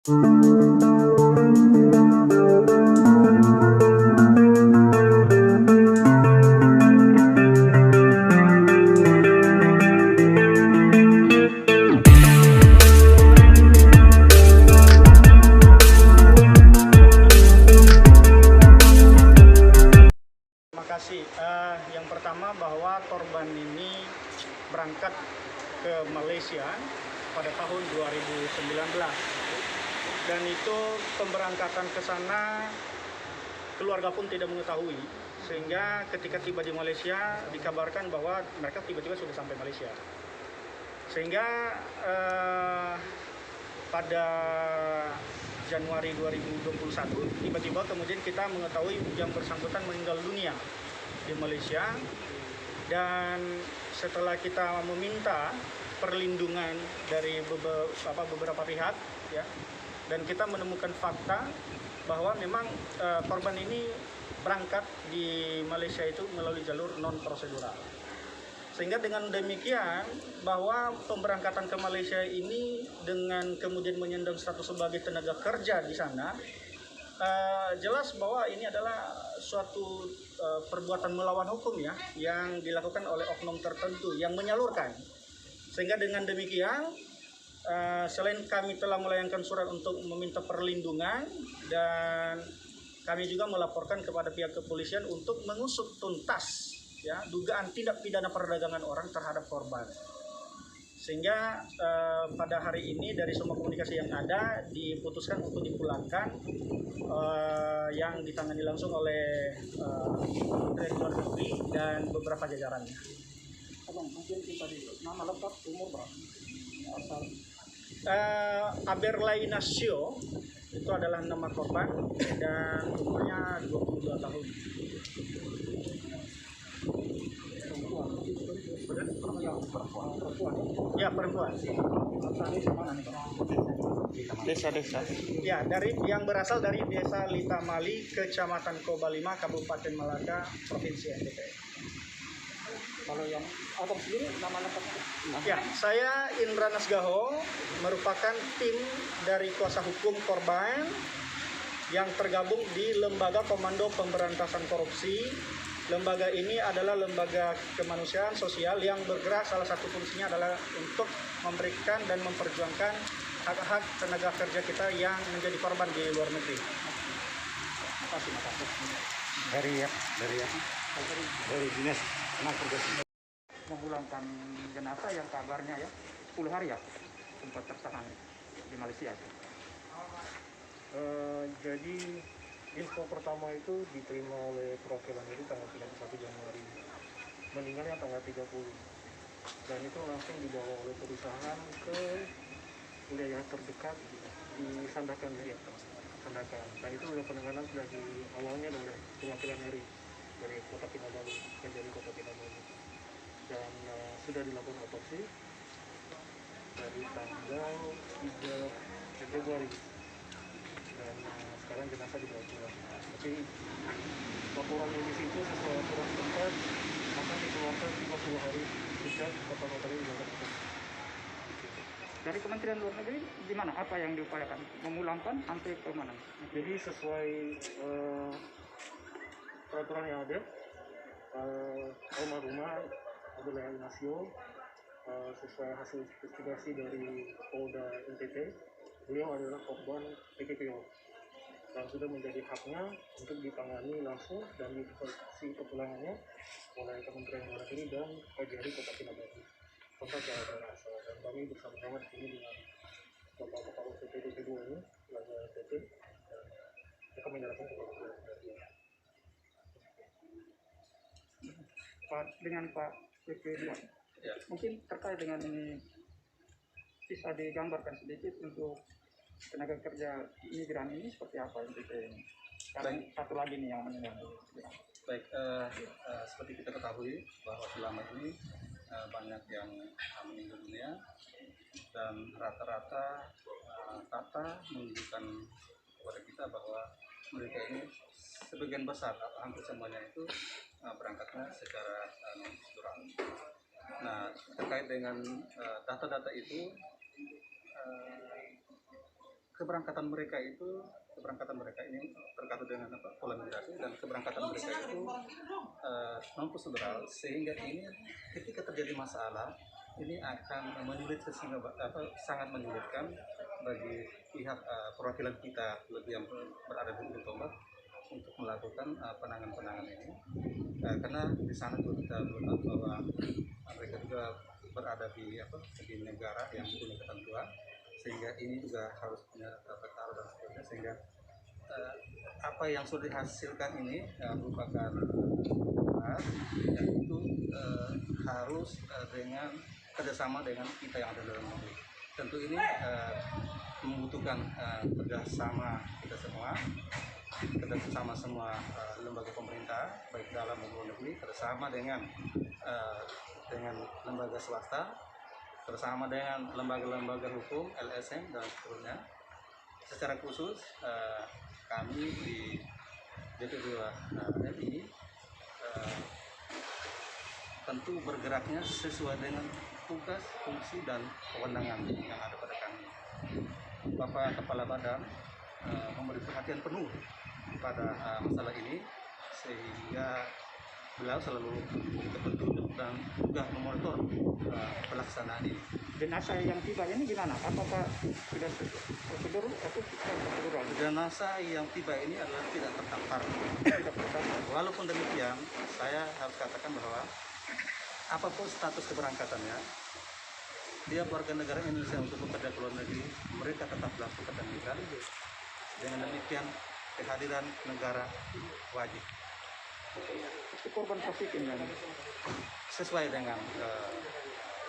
Terima kasih. Yang pertama bahwa korban ini berangkat ke Malaysia pada tahun 2019 dan itu pemberangkatan ke sana keluarga pun tidak mengetahui, sehingga ketika tiba di Malaysia dikabarkan bahwa mereka tiba-tiba sudah sampai Malaysia, sehingga pada Januari 2021 tiba-tiba kemudian kita mengetahui yang bersangkutan meninggal dunia di Malaysia. Dan setelah kita meminta perlindungan dari beberapa pihak ya, dan kita menemukan fakta bahwa memang korban ini berangkat di Malaysia itu melalui jalur non prosedural, sehingga dengan demikian bahwa pemberangkatan ke Malaysia ini dengan kemudian menyandang status sebagai tenaga kerja di sana, jelas bahwa ini adalah suatu perbuatan melawan hukum ya, yang dilakukan oleh oknum tertentu yang menyalurkan. Sehingga dengan demikian selain kami telah melayangkan surat untuk meminta perlindungan, dan kami juga melaporkan kepada pihak kepolisian untuk mengusut tuntas ya dugaan tindak pidana perdagangan orang terhadap korban. Sehingga pada hari ini dari semua komunikasi yang ada diputuskan untuk dipulangkan, yang ditangani langsung oleh Kementerian Luar Negeri dan beberapa jajarannya. Mungkin kita nama lengkap, umur berapa? Asal Aberlai Nasio itu adalah nama korban dan umurnya 22 tahun. perempuan. Ya, perempuan. Asalnya di mana nih, Pak? Desa-desa. Ya, yang berasal dari Desa Litamali, Kecamatan Kobalima, Kabupaten Malaka, Provinsi NTT. Kalau yang abang sendiri nama lengkapnya? Ya, saya Indra Nasgaho, merupakan tim dari kuasa hukum korban yang tergabung di Lembaga Komando Pemberantasan Korupsi. Lembaga ini adalah lembaga kemanusiaan sosial yang bergerak, salah satu fungsinya adalah untuk memberikan dan memperjuangkan hak-hak tenaga kerja kita yang menjadi korban di luar negeri. Makasih. Dari dinas tenaga kerja. Memulangkan jenazah yang kabarnya ya 10 hari ya sempat tertahan di Malaysia. Jadi info pertama itu diterima oleh perwakilan itu tanggal 31 Januari, meninggalnya tanggal 30, dan itu langsung dibawa oleh perusahaan ke wilayah terdekat di Sandakan ya, Sandakan. Dan itu udah penanganan sudah di awalnya oleh perwakilan dari Kota Kinabalu, menjadi Kota Kinabalu, dan sudah dilakukan otopsi dari tanggal 3 Februari. Dan sekarang jenazah dibawa pulang. Tapi laporan medis itu sesuai aturan tempat akan dikeluarkan 50 hari sejak kapal-kapal ini dilakukan. Dari Kementerian Luar Negeri di mana? Apa yang diupayakan? Memulangkan sampai ke mana? Jadi sesuai peraturan yang ada, almarhumah Aberlai Nasio, sesuai hasil investigasi dari Polda NTT, beliau adalah korban PKPO dan sudah menjadi haknya untuk ditangani langsung dan diinstruksi kepulangannya oleh Kementerian Luar Negeri dan KJRI Kota Kinabalu tempat daerah asal. Dan kami bersama-sama di sini dengan Bapak Kepala PP2 ini, Lembaga PP, dan akan menyerahkan kepada Kementerian. Pak, dengan Pak PP2 Ya. mungkin terkait dengan ini bisa digambarkan sedikit untuk tenaga kerja migran ini seperti apa ini? Karena satu lagi nih yang meninggal. Baik, seperti kita ketahui bahwa selama ini banyak yang meninggal dunia, dan rata-rata data menunjukkan kepada kita bahwa mereka ini sebagian besar, hampir semuanya itu berangkatnya secara non-prosedural. Nah, terkait dengan data-data itu, keberangkatan mereka ini terkait dengan pola migrasi, dan keberangkatan mereka itu non prosedural, sehingga ini ketika terjadi masalah ini akan menyulitkan, sangat menyulitkan bagi pihak perwakilan kita yang berada di Ujung Tombak untuk melakukan penanganan ini, karena di sana juga kita tahu bahwa mereka juga berada di negara yang punya ketentuan, sehingga ini juga harus punya tata dan sebagainya, sehingga apa yang sudah dihasilkan ini merupakan dan itu harus dengan kerjasama dengan kita yang ada dalam negeri. Tentu ini membutuhkan kerjasama kita semua, kerjasama semua lembaga pemerintah baik dalam maupun luar negeri, kerjasama dengan lembaga swasta, bersama dengan lembaga-lembaga hukum, LSM dan seterusnya. Secara khusus kami di BP2 MI tentu bergeraknya sesuai dengan tugas, fungsi, dan kewenangan yang ada pada kami. Bapak Kepala Badan memberi perhatian penuh pada masalah ini, sehingga beliau selalu berpetunjuk dan juga memonitor pelaksanaan ini. Jenazah yang tiba ini gimana? Apakah sudah prosedur atau prosedural? Jenazah yang tiba ini adalah tidak terdampar. Walaupun demikian, saya harus katakan bahwa apapun status keberangkatannya, dia warga negara Indonesia untuk bekerja ke luar negeri, mereka tetap melakukan migran. Dengan demikian, kehadiran negara wajib. Itu korban trafficking kan? Sesuai dengan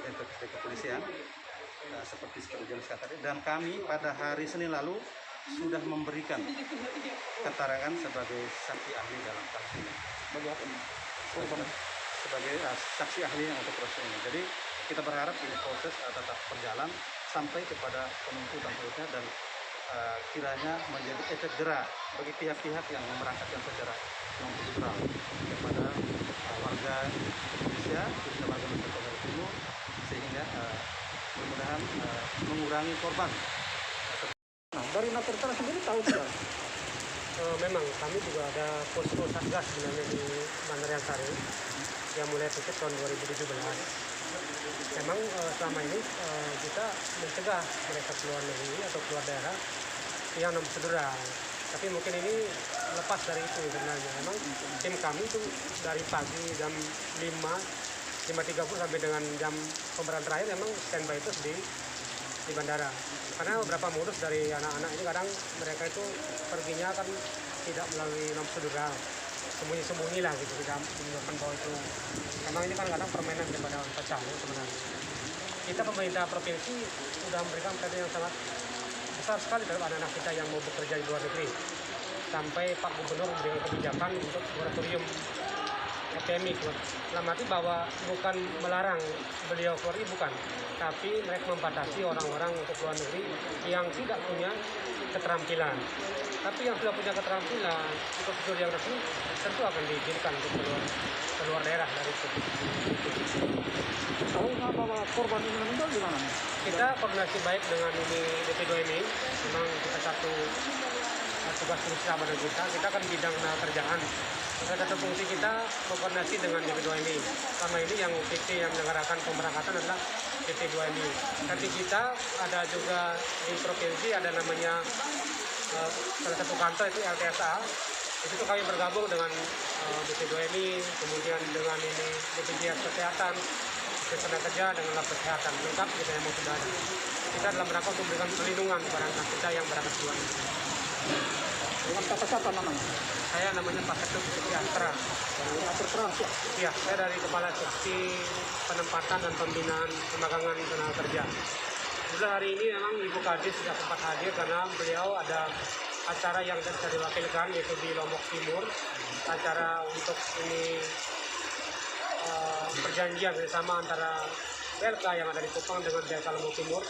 identitas kepolisian, seperti jenis tadi, dan kami pada hari Senin lalu sudah memberikan keterangan sebagai saksi ahli dalam kasus ini. Sebagai saksi ahli untuk proses ini. Jadi kita berharap ini proses tetap berjalan sampai kepada penuntutan seterusnya, dan kiranya menjadi efek jerak bagi pihak-pihak yang memberangkatkan secara non-prosedural kepada warga Indonesia, khususnya warga Nusa Tenggara Timur, sehingga mudah-mudahan mengurangi korban. Nah, dari Nakerta sendiri tahu tidak? Memang kami juga ada posko satgas sebenarnya di Bandara Sari yang mulai aktif tahun 2017. Memang selama ini kita mencegah mereka keluar negeri atau keluar daerah yang non prosedural. Tapi mungkin ini lepas dari itu sebenarnya. Memang tim kami itu dari pagi jam 5.30 sampai dengan jam pemberangkatan terakhir memang standby terus di bandara. Karena beberapa modus dari anak-anak ini kadang mereka itu perginya kan tidak melalui non prosedural, sembunyi-sembunyi lah gitu, tidak menggunakan bahwa itu. Memang ini kan kadang permainan daripada pecalang sebenarnya. Kita pemerintah provinsi sudah memberikan perhatian yang sangat besar sekali terhadap anak-anak kita yang mau bekerja di luar negeri. Sampai Pak Gubernur memberikan kebijakan untuk moratorium FPMI. Dalam arti bahwa bukan melarang beliau keluar negeri, bukan, tapi mereka membatasi orang-orang untuk luar negeri yang tidak punya keterampilan. Tapi yang sudah punya keterampilan untuk prosedur yang resmi tentu akan diizinkan untuk keluar daerah dari itu. Tahu nggak bahwa korban ini meninggal gimana? Kita koordinasi baik dengan ini BP2 ini. Memang kita satu tugas fungsi sama dengan kita kan bidang kerjaan. Salah satu fungsi kita berkoordinasi dengan BP2 ini. Sama ini yang PT yang menyelenggarakan pemberangkatan adalah BP2 ini. Tapi kita ada juga di provinsi ada namanya salah satu kantor itu LTSA. Di situ kami bergabung dengan BP2 ini, kemudian dengan ini BPJS Kesehatan, tenaga kerja dengan lab kesehatan lengkap kita yang mau sudah ada. Kita dalam rangka untuk memberikan perlindungan kepada anak kita yang berangkat ke luar negeri. Dengan kata siapa namanya? Saya namanya Pak Ketum Sejahtera. Ya, saya dari Kepala Seksi Penempatan dan Pembinaan Pemagangan Tenaga Kerja. Sudah hari ini memang Ibu Kadis sudah sempat hadir karena beliau ada acara yang bisa diwakilkan yaitu di Lombok Timur, acara untuk ini perjanjian bersama antara PLK yang ada di Kupang dengan PLK Lombok Timur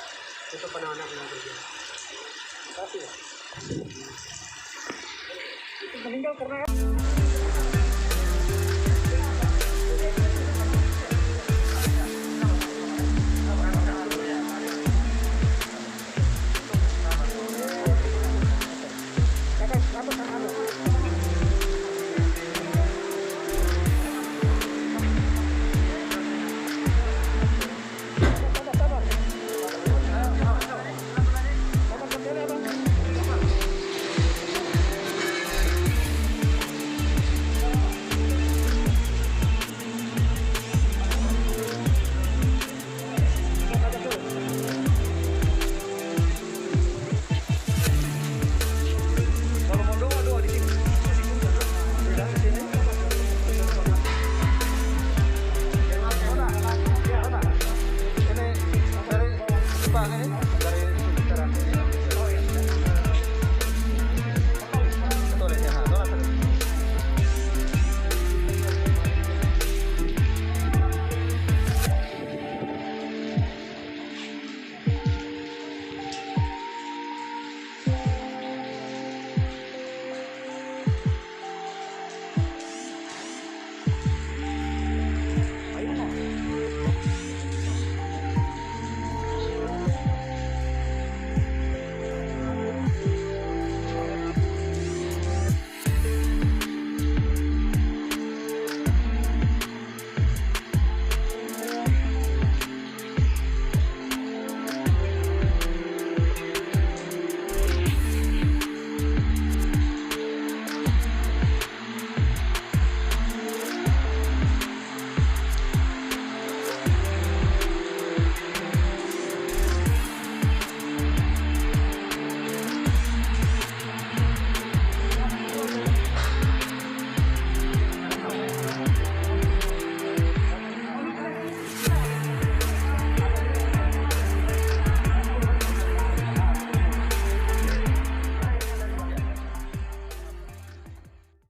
untuk penanganan tenaga kerja. Terima kasih. Itu meninggal karena